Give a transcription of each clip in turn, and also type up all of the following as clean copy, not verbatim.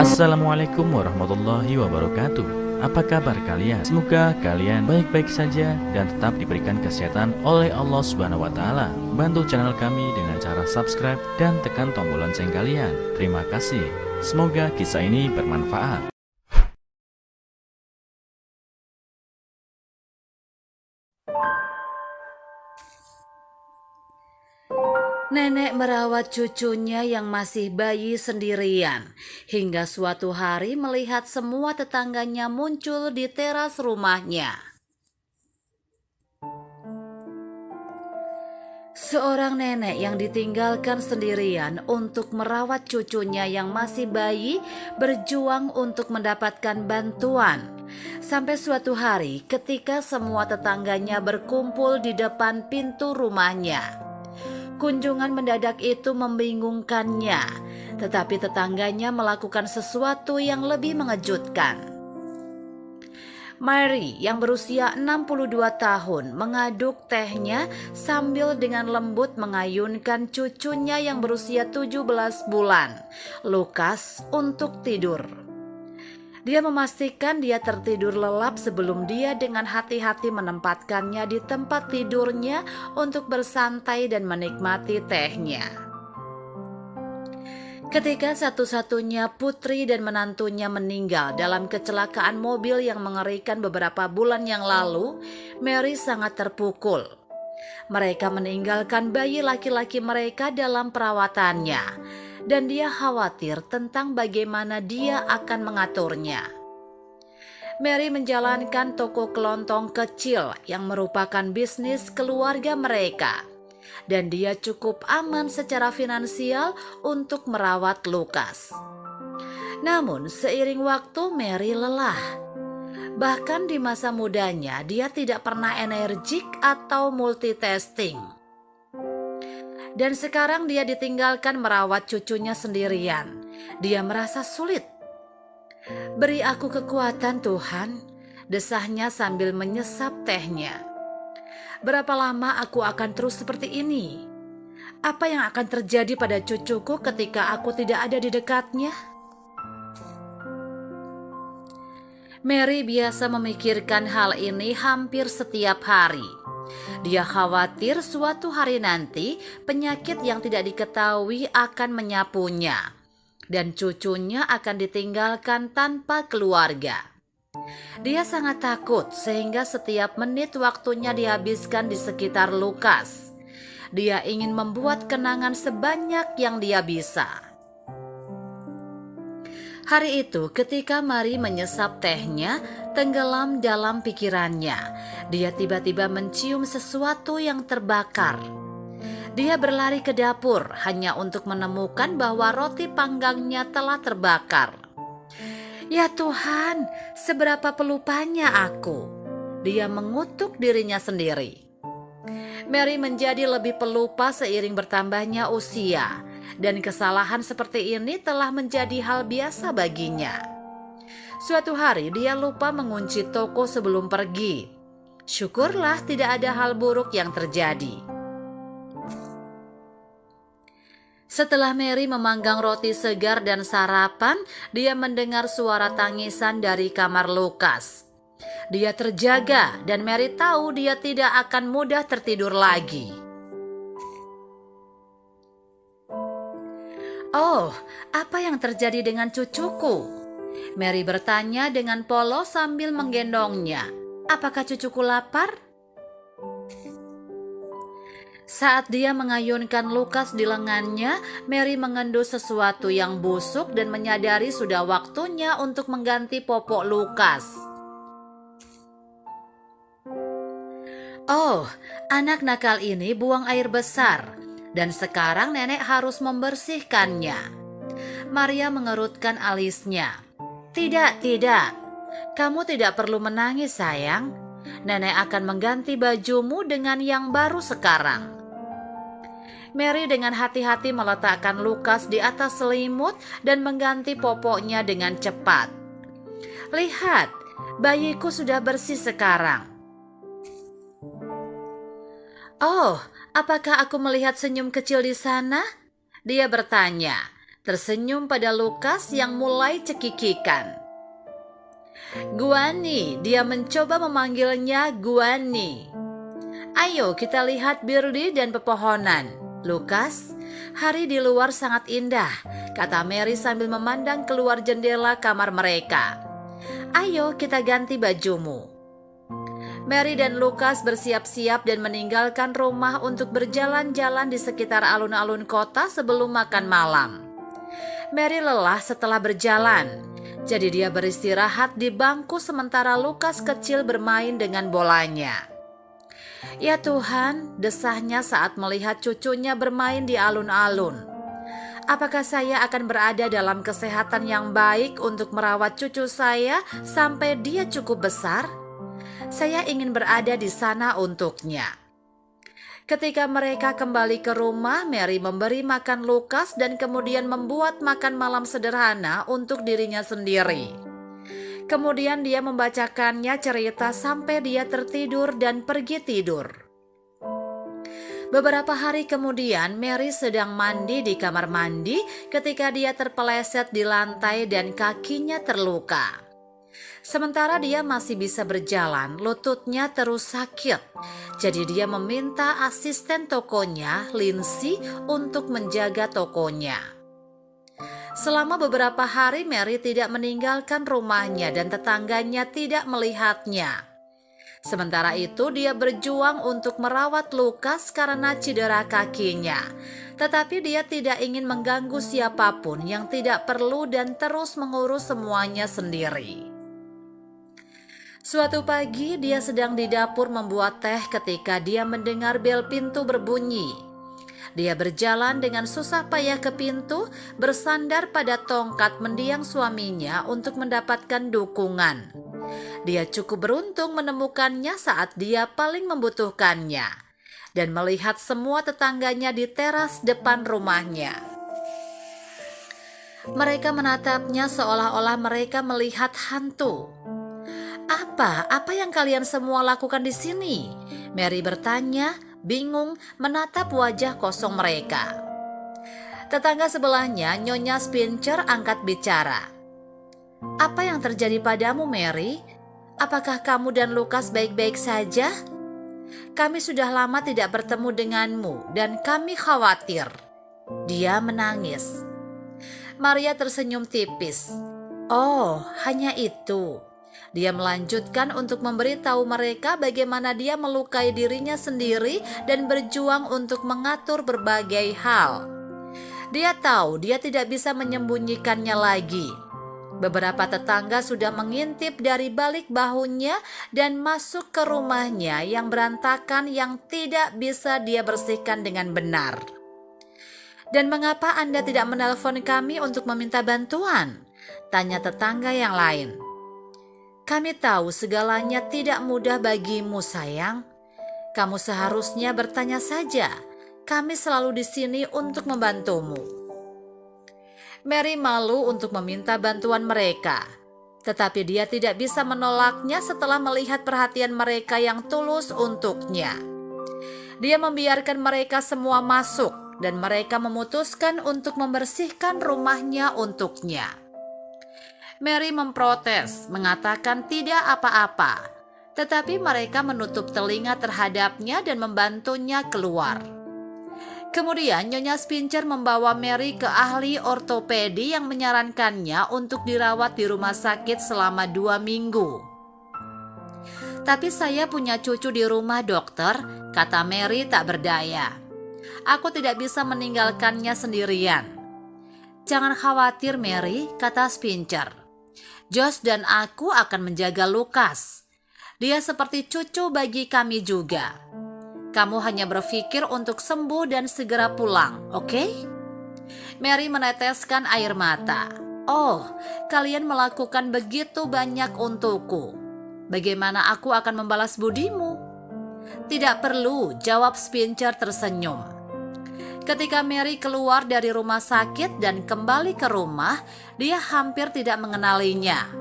Assalamualaikum warahmatullahi wabarakatuh. Apa kabar kalian? Semoga kalian baik-baik saja dan tetap diberikan kesehatan oleh Allah Subhanahu wa taala. Bantu channel kami dengan cara subscribe dan tekan tombol lonceng kalian. Terima kasih. Semoga kisah ini bermanfaat. Nenek merawat cucunya yang masih bayi sendirian, hingga suatu hari melihat semua tetangganya muncul di teras rumahnya. Seorang nenek yang ditinggalkan sendirian untuk merawat cucunya yang masih bayi berjuang untuk mendapatkan bantuan. Sampai suatu hari ketika semua tetangganya berkumpul di depan pintu rumahnya. Kunjungan mendadak itu membingungkannya, tetapi tetangganya melakukan sesuatu yang lebih mengejutkan. Mary yang berusia 62 tahun mengaduk tehnya sambil dengan lembut mengayunkan cucunya yang berusia 17 bulan, Lukas, untuk tidur. Dia memastikan dia tertidur lelap sebelum dia dengan hati-hati menempatkannya di tempat tidurnya untuk bersantai dan menikmati tehnya. Ketika satu-satunya putri dan menantunya meninggal dalam kecelakaan mobil yang mengerikan beberapa bulan yang lalu, Mary sangat terpukul. Mereka meninggalkan bayi laki-laki mereka dalam perawatannya, dan dia khawatir tentang bagaimana dia akan mengaturnya. Mary menjalankan toko kelontong kecil yang merupakan bisnis keluarga mereka, dan dia cukup aman secara finansial untuk merawat Lukas. Namun seiring waktu Mary lelah. Bahkan di masa mudanya dia tidak pernah energik atau multitasking. Dan sekarang dia ditinggalkan merawat cucunya sendirian. Dia merasa sulit. "Beri aku kekuatan, Tuhan," desahnya sambil menyesap tehnya. "Berapa lama aku akan terus seperti ini? Apa yang akan terjadi pada cucuku ketika aku tidak ada di dekatnya?" Mary biasa memikirkan hal ini hampir setiap hari. Dia khawatir suatu hari nanti penyakit yang tidak diketahui akan menyapunya, dan cucunya akan ditinggalkan tanpa keluarga. Dia sangat takut sehingga setiap menit waktunya dihabiskan di sekitar Lukas. Dia ingin membuat kenangan sebanyak yang dia bisa. Hari itu ketika Mary menyesap tehnya, tenggelam dalam pikirannya, dia tiba-tiba mencium sesuatu yang terbakar. Dia berlari ke dapur hanya untuk menemukan bahwa roti panggangnya telah terbakar. "Ya Tuhan, seberapa pelupanya aku!" Dia mengutuk dirinya sendiri. Mary menjadi lebih pelupa seiring bertambahnya usia, dan kesalahan seperti ini telah menjadi hal biasa baginya. Suatu hari dia lupa mengunci toko sebelum pergi. Syukurlah tidak ada hal buruk yang terjadi. Setelah Mary memanggang roti segar dan sarapan, dia mendengar suara tangisan dari kamar Lukas. Dia terjaga dan Mary tahu dia tidak akan mudah tertidur lagi. "Oh, apa yang terjadi dengan cucuku?" Mary bertanya dengan polos sambil menggendongnya. "Apakah cucuku lapar?" Saat dia mengayunkan Lukas di lengannya, Mary mengendus sesuatu yang busuk dan menyadari sudah waktunya untuk mengganti popok Lukas. "Oh, anak nakal ini buang air besar, dan sekarang nenek harus membersihkannya." Maria mengerutkan alisnya. Tidak, kamu tidak perlu menangis sayang. Nenek akan mengganti bajumu dengan yang baru sekarang." Mary dengan hati-hati meletakkan Lukas di atas selimut dan mengganti popoknya dengan cepat. "Lihat, bayiku sudah bersih sekarang." "Oh, apakah aku melihat senyum kecil di sana?" dia bertanya. tersenyum pada Lukas yang mulai cekikikan. Guani, dia mencoba memanggilnya Guani. Ayo kita lihat Birli dan pepohonan. Lukas, hari di luar sangat indah, kata Mary sambil memandang keluar jendela kamar mereka. Ayo kita ganti bajumu. Mary dan Lukas bersiap-siap dan meninggalkan rumah untuk berjalan-jalan di sekitar alun-alun kota sebelum makan malam. Mary lelah setelah berjalan, jadi dia beristirahat di bangku sementara Lukas kecil bermain dengan bolanya. Ya Tuhan, desahnya saat melihat cucunya bermain di alun-alun. Apakah saya akan berada dalam kesehatan yang baik untuk merawat cucu saya sampai dia cukup besar? Saya ingin berada di sana untuknya. Ketika mereka kembali ke rumah, Mary memberi makan Lukas dan kemudian membuat makan malam sederhana untuk dirinya sendiri. Kemudian dia membacakannya cerita sampai dia tertidur dan pergi tidur. Beberapa hari kemudian, Mary sedang mandi di kamar mandi ketika dia terpeleset di lantai dan kakinya terluka. Sementara dia masih bisa berjalan, lututnya terus sakit. Jadi dia meminta asisten tokonya, Lindsay, untuk menjaga tokonya. Selama beberapa hari Mary tidak meninggalkan rumahnya dan tetangganya tidak melihatnya. Sementara itu dia berjuang untuk merawat Lukas karena cedera kakinya. Tetapi dia tidak ingin mengganggu siapapun yang tidak perlu dan terus mengurus semuanya sendiri. Suatu pagi dia sedang di dapur membuat teh ketika dia mendengar bel pintu berbunyi. Dia berjalan dengan susah payah ke pintu, bersandar pada tongkat mendiang suaminya untuk mendapatkan dukungan. Dia cukup beruntung menemukannya saat dia paling membutuhkannya dan melihat semua tetangganya di teras depan rumahnya. Mereka menatapnya seolah-olah mereka melihat hantu. Apa yang kalian semua lakukan di sini? Mary bertanya, bingung menatap wajah kosong mereka. Tetangga sebelahnya, Nyonya Spincher, angkat bicara. Apa yang terjadi padamu, Mary? Apakah kamu dan Lukas baik-baik saja? Kami sudah lama tidak bertemu denganmu dan kami khawatir. Dia menangis. Maria tersenyum tipis. Oh, hanya itu. Dia melanjutkan untuk memberitahu mereka bagaimana dia melukai dirinya sendiri dan berjuang untuk mengatur berbagai hal. Dia tahu dia tidak bisa menyembunyikannya lagi. Beberapa tetangga sudah mengintip dari balik bahunya dan masuk ke rumahnya yang berantakan yang tidak bisa dia bersihkan dengan benar. Dan mengapa Anda tidak menelpon kami untuk meminta bantuan? Tanya tetangga yang lain. Kami tahu segalanya tidak mudah bagimu, sayang. Kamu seharusnya bertanya saja. Kami selalu di sini untuk membantumu. Mary malu untuk meminta bantuan mereka, tetapi dia tidak bisa menolaknya setelah melihat perhatian mereka yang tulus untuknya. Dia membiarkan mereka semua masuk dan mereka memutuskan untuk membersihkan rumahnya untuknya. Mary memprotes, mengatakan tidak apa-apa, tetapi mereka menutup telinga terhadapnya dan membantunya keluar. Kemudian Nyonya Spincher membawa Mary ke ahli ortopedi yang menyarankannya untuk dirawat di rumah sakit selama 2 minggu. Tapi saya punya cucu di rumah, dokter, kata Mary tak berdaya. Aku tidak bisa meninggalkannya sendirian. Jangan khawatir, Mary, kata Spincher. Josh dan aku akan menjaga Lukas. Dia seperti cucu bagi kami juga. Kamu hanya berpikir untuk sembuh dan segera pulang, oke? Mary meneteskan air mata. Oh, kalian melakukan begitu banyak untukku. Bagaimana aku akan membalas budimu? Tidak perlu, jawab Spincher tersenyum. Ketika Mary keluar dari rumah sakit dan kembali ke rumah, dia hampir tidak mengenalinya.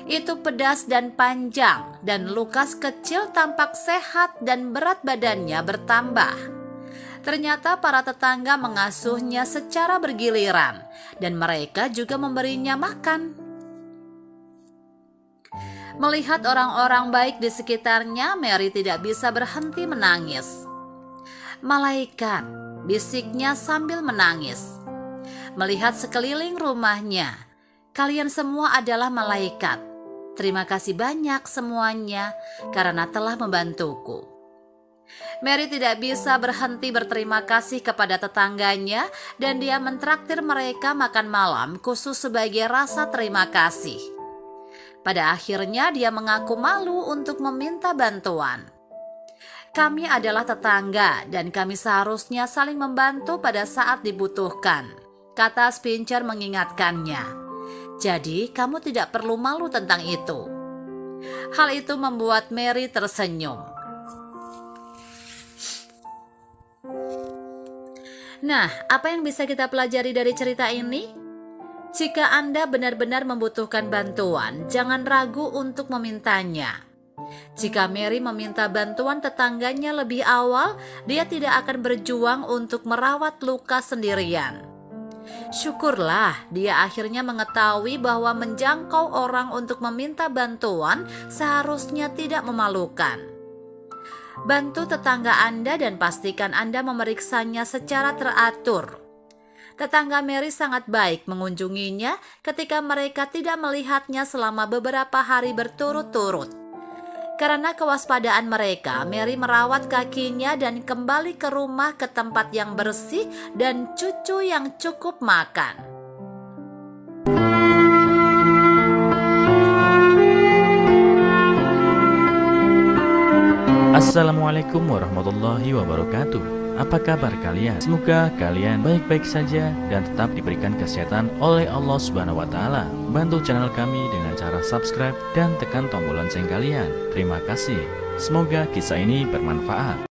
Itu pedas dan panjang, dan Lukas kecil tampak sehat dan berat badannya bertambah. Ternyata para tetangga mengasuhnya secara bergiliran dan mereka juga memberinya makan. Melihat orang-orang baik di sekitarnya, Mary tidak bisa berhenti menangis. "Malaikat," bisiknya sambil menangis. Melihat sekeliling rumahnya, "Kalian semua adalah malaikat. Terima kasih banyak semuanya karena telah membantuku." Mary tidak bisa berhenti berterima kasih kepada tetangganya dan dia mentraktir mereka makan malam khusus sebagai rasa terima kasih. Pada akhirnya dia mengaku malu untuk meminta bantuan. "Kami adalah tetangga dan kami seharusnya saling membantu pada saat dibutuhkan," kata Spincher mengingatkannya. "Jadi kamu tidak perlu malu tentang itu." Hal itu membuat Mary tersenyum. Nah, apa yang bisa kita pelajari dari cerita ini? Jika Anda benar-benar membutuhkan bantuan, jangan ragu untuk memintanya. Jika Mary meminta bantuan tetangganya lebih awal, dia tidak akan berjuang untuk merawat luka sendirian. Syukurlah dia akhirnya mengetahui bahwa menjangkau orang untuk meminta bantuan seharusnya tidak memalukan. Bantu tetangga Anda dan pastikan Anda memeriksanya secara teratur. Tetangga Mary sangat baik mengunjunginya ketika mereka tidak melihatnya selama beberapa hari berturut-turut. Karena kewaspadaan mereka, Mary merawat kakinya dan kembali ke rumah ke tempat yang bersih dan cucu yang cukup makan. Assalamualaikum warahmatullahi wabarakatuh. Apa kabar kalian? Semoga kalian baik-baik saja dan tetap diberikan kesehatan oleh Allah Subhanahu wa taala. Bantu channel kami dengan cara subscribe dan tekan tombol lonceng kalian. Terima kasih. Semoga kisah ini bermanfaat.